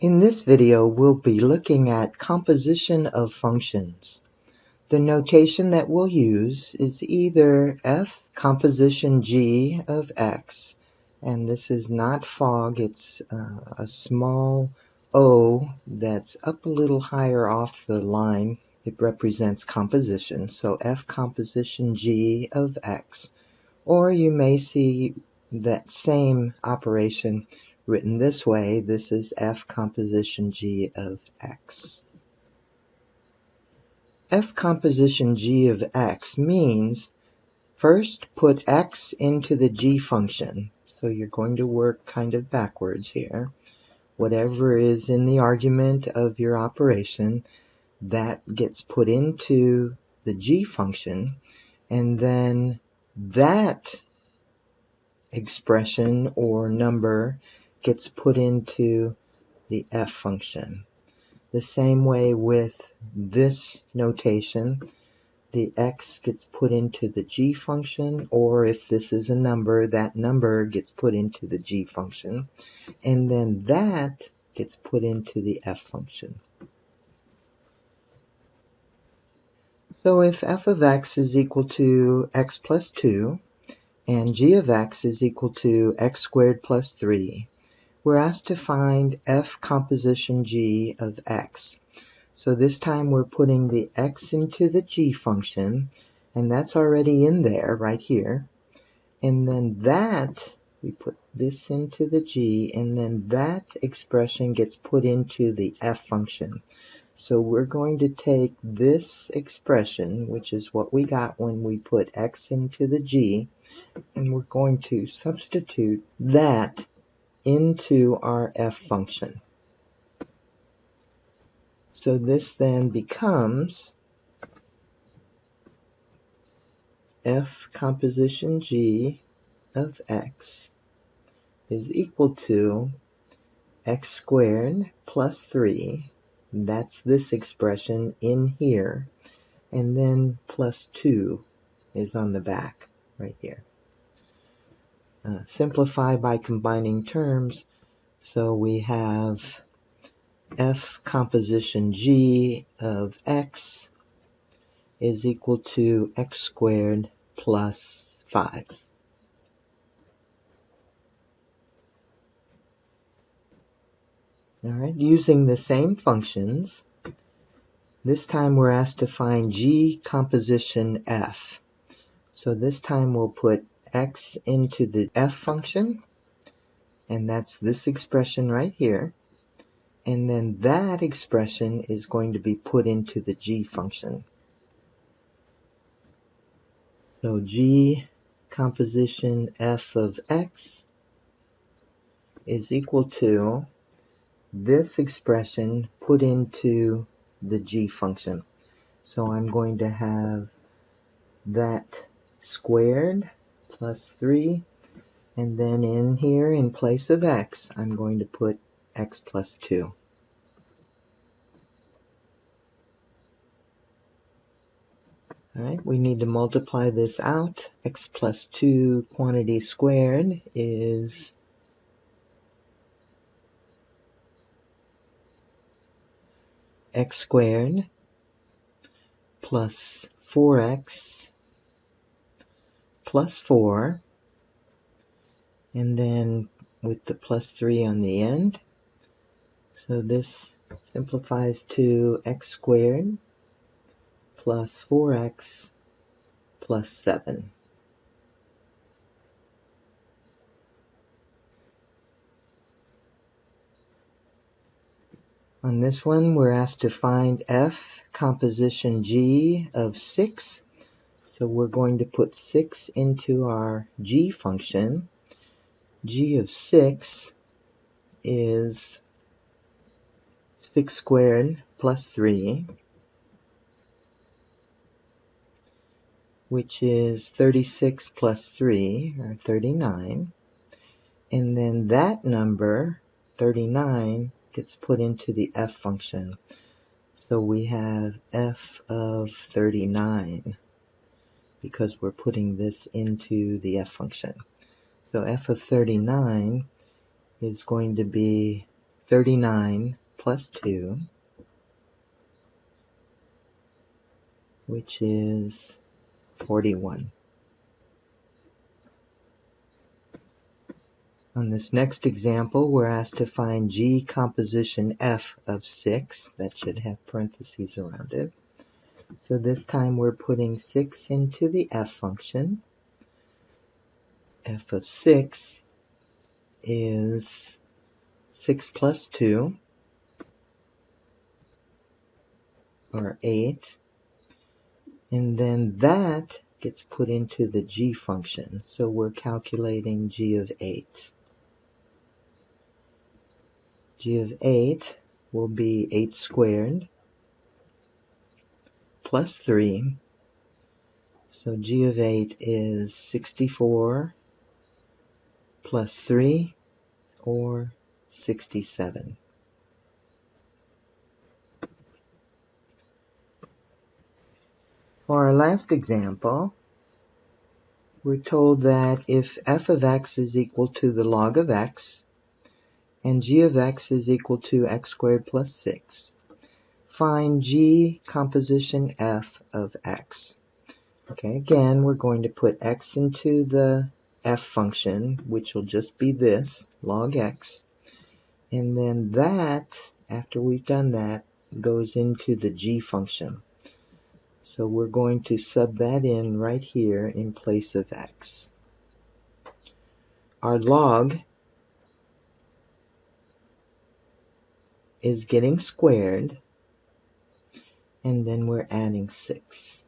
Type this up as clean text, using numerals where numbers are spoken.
In this video, we'll be looking at composition of functions. The notation that we'll use is either f composition g of x, and this is not fog, it's a small o that's up a little higher off the line. It represents composition, so f composition g of x. Or you may see that same operation written this way. This is f composition g of x. F composition g of x means first put x into the g function. So you're going to work kind of backwards here. Whatever is in the argument of your operation, that gets put into the g function, and then that expression or number gets put into the f function. The same way with this notation, the x gets put into the g function, or if this is a number, that number gets put into the g function, and then that gets put into the f function. So if f of x is equal to x plus 2, and g of x is equal to x squared plus 3, we're asked to find f composition g of x. So this time we're putting the x into the g function, and that's already in there right here. And then that, we put this into the g, and then that expression gets put into the f function. So we're going to take this expression, which is what we got when we put x into the g, and we're going to substitute that into our f function. So this then becomes f composition g of x is equal to x squared plus 3, that's this expression in here, and then plus 2 is on the back right here. Simplify by combining terms, so we have f composition g of x is equal to x squared plus 5. Alright, using the same functions, this time we're asked to find g composition f. So this time we'll put x into the f function, and that's this expression right here. And then that expression is going to be put into the g function. So g composition f of x is equal to this expression put into the g function. So I'm going to have that squared plus 3, and then in here in place of x I'm going to put x plus 2. Alright, we need to multiply this out. X plus 2 quantity squared is x squared plus 4x plus 4, and then with the plus 3 on the end. So this simplifies to x squared plus 4x plus 7. On this one, we're asked to find f composition g of 6. So we're going to put 6 into our g function. G of 6 is 6 squared plus 3, which is 36 plus 3, or 39. And then that number, 39, gets put into the f function. So we have f of 39, because we're putting this into the f function. So f of 39 is going to be 39 plus 2, which is 41. On this next example, we're asked to find G composition F of 6. That should have parentheses around it. So this time we're putting 6 into the F function. F of 6 is 6 plus 2, or 8. And then that gets put into the G function. So we're calculating G of 8. G of 8 will be 8 squared plus 3. So G of 8 is 64 plus 3, or 67. For our last example, we're told that if f of x is equal to the log of x, and g of x is equal to x squared plus 6, find G composition f of x. Okay, again, we're going to put x into the f function, which will just be this, log x. And then that, after we've done that, goes into the G function. So we're going to sub that in right here in place of x. Our log is getting squared, and then we're adding 6.